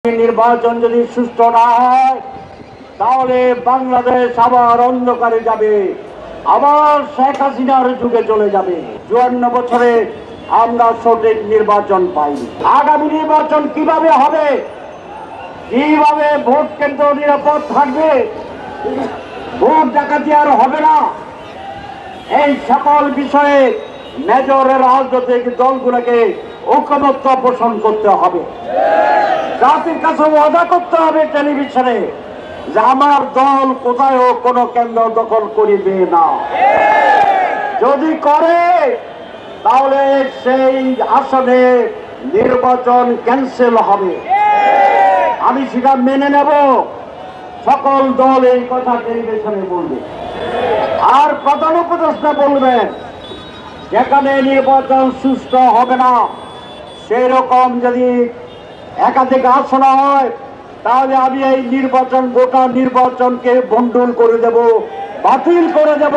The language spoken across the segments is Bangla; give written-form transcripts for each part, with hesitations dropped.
নির্বাচন যদি সুষ্ঠু না হয় তাহলে বাংলাদেশ আবার অন্ধকারে যাবে, আবার শেখ হাসিনার যুগে চলে যাবে। ৫৪ বছরে আমরা সঠিক নির্বাচন পাইনি। আগামী নির্বাচন কিভাবে হবে, কিভাবে ভোট কেন্দ্র নিরাপদ থাকবে, ভোট ডাকাতি আর হবে না, এই সকল বিষয়ে মেজরের রাজনৈতিক দলগুলোকে ঐকমত্য পোষণ করতে হবে। জাতির কাছে ওয়াদা করতে হবে টেলিভিশনে যে আমার দল কোথাও কোনো কেন্দ্র দখল করিবে না। যদি করে তাহলে সেই আসনে নির্বাচন ক্যান্সেল হবে। আমি সেটা মেনে নেব। সকল দল এই কথা টেলিভিশনে বলবে। আর প্রধান উপদেষ্টা বলবেন যেখানে নির্বাচন সুষ্ঠু হবে না, সেই রকম যদি একাধিক আসন হয় তাহলে আমি এই নির্বাচন, গোটা নির্বাচনকে বন্টন করে দেব, বাতিল করে দেব,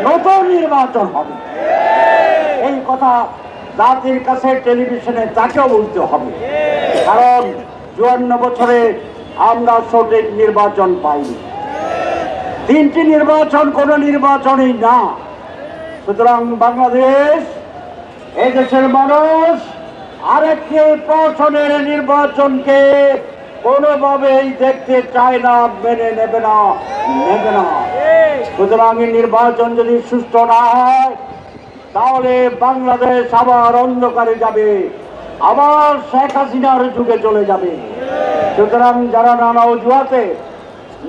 নতুন নির্বাচন হবে। এই কথা জাতির কাছে টেলিভিশনে তাকেও বলতে হবে, কারণ ৫৪ বছরে আমরা সঠিক নির্বাচন পাইনি। ৩টি নির্বাচন কোনো নির্বাচনই না। সুতরাং বাংলাদেশ, এই দেশের মানুষ আরেকটি প্রহসনের নির্বাচনকে কোনোভাবেই দেখতে চায় না, মেনে নেবে না। সুতরাং নির্বাচন যদি সুষ্ঠু না হয় তাহলে বাংলাদেশ আবার অন্ধকারে যাবে, আবার শেখ হাসিনার যুগে চলে যাবে। সুতরাং যারা নানা অজুহাতে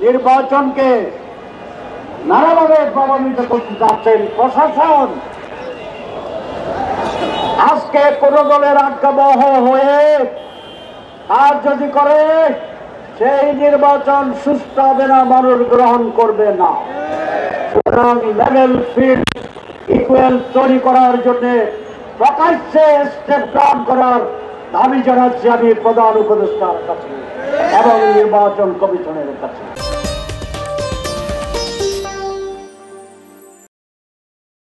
নির্বাচনকে নানাভাবে প্রভাবিত করতে যাচ্ছেন, প্রশাসন আজকে কোন দলের আজ্ঞাবহ হয়ে আর যদি করে সেই নির্বাচন সুষ্ঠু হবে না, মানুষ গ্রহণ করবে না। সুতরাং লেভেল ফিল্ড ইকুয়াল তৈরি করার জন্য প্রকাশ্যে স্টেপ ডাউন করার দাবি জানাচ্ছি আমি প্রধান উপদেষ্টার কাছে এবং নির্বাচন কমিশনের কাছে।